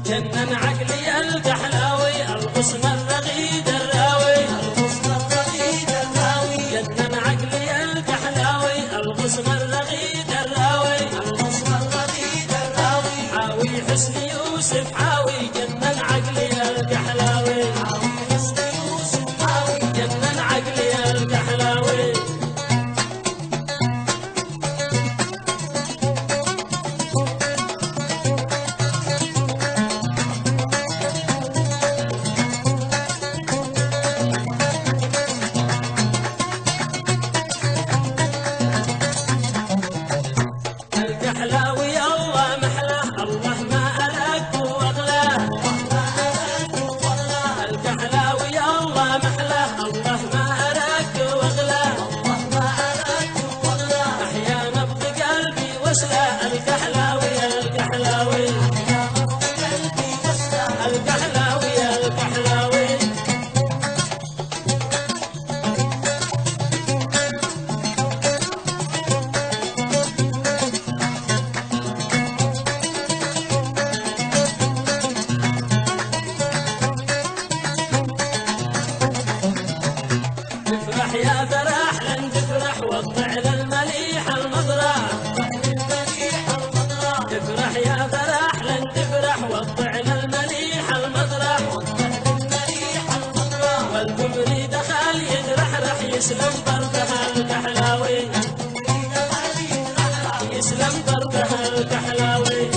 جنن عقلي الكحلاوي الغصن الرغيد الراوي جنن عقلي الكحلاوي الغصن الرغيد الراوي حاوي حسن يوسف حاوي جنن عقلي الكحلاوي جنن عقلي الكحلاوي الكحلاوي الله محلاه الله ما ألاك وأغلاه الكحلاوي الله محلاه الله ما ألاك وأغلاه أحيا نبض قلبي وسلاه الكحلاوي الكحلاوي الكحلاوي الكحلاوي تفرح يا فرح لن تفرح وضع للمليح المضرع تفرح يا فرح لن تفرح وضع للمليح المضرع والكبري دخل يترحرح يسلم ضربها الكحلاوي يسلم ضربها الكحلاوي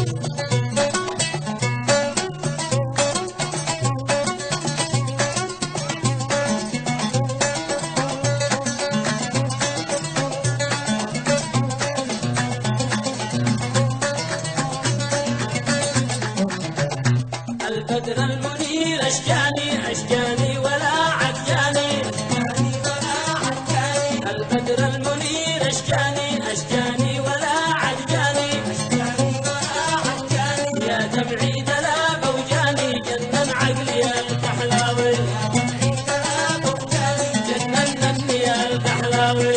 البدر المنير أشجاني أشجاني ولا عجاني البدر المنير أشجاني أشجاني ولا عجاني يا دمعي دلاب وجاني جنن عقلي الكحلاوي جننني الكحلاوي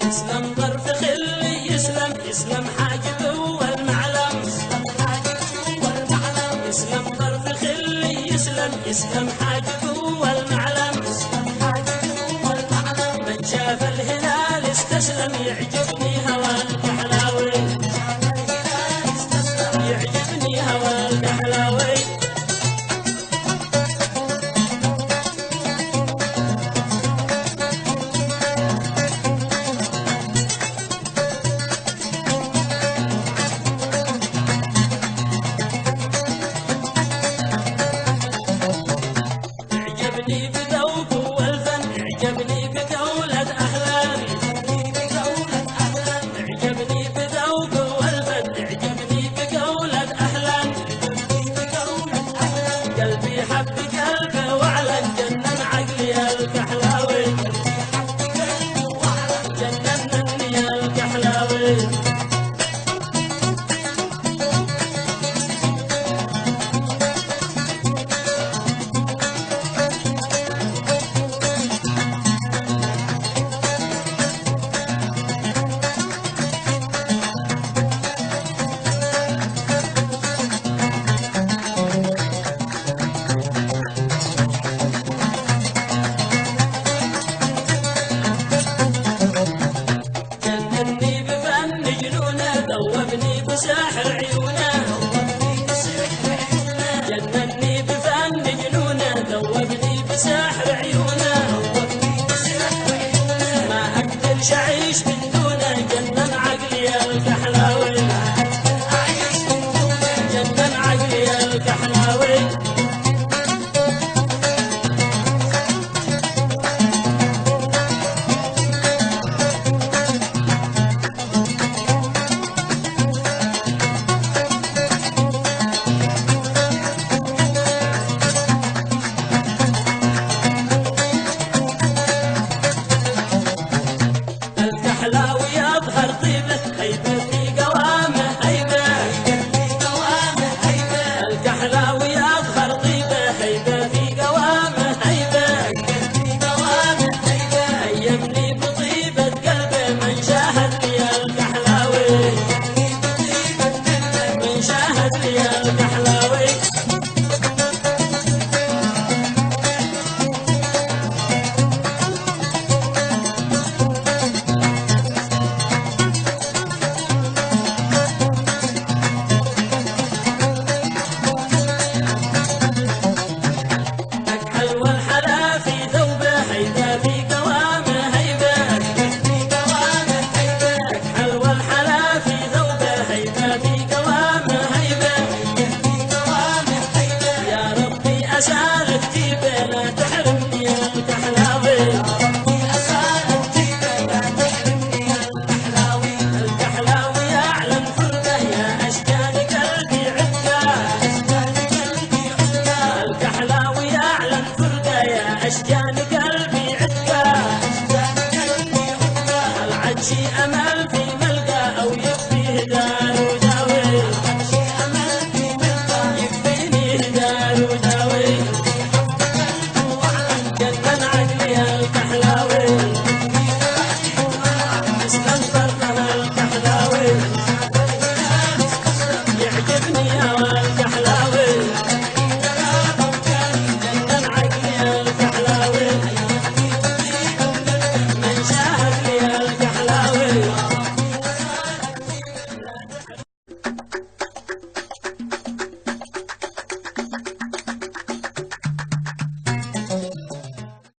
يسلم ظرف خلي يسلم يسلم حاجب والمعلم يسلم ظرف خلي يسلم يسلم حاجب والمعلم من شاف الهلال استسلم يعجبني هوى الكحلاوي يعجبني هوى الكحلاوي اعجبني بذوق والفن اعجبني بقولة أهلان اعجبني بذوق والفن اعجبني بقولة أهلان قلبي حب قلبه وعلن جنن عقلي الكحلاوي جننني الكحلاوي جنني بفن جنونه ذوبني بساحر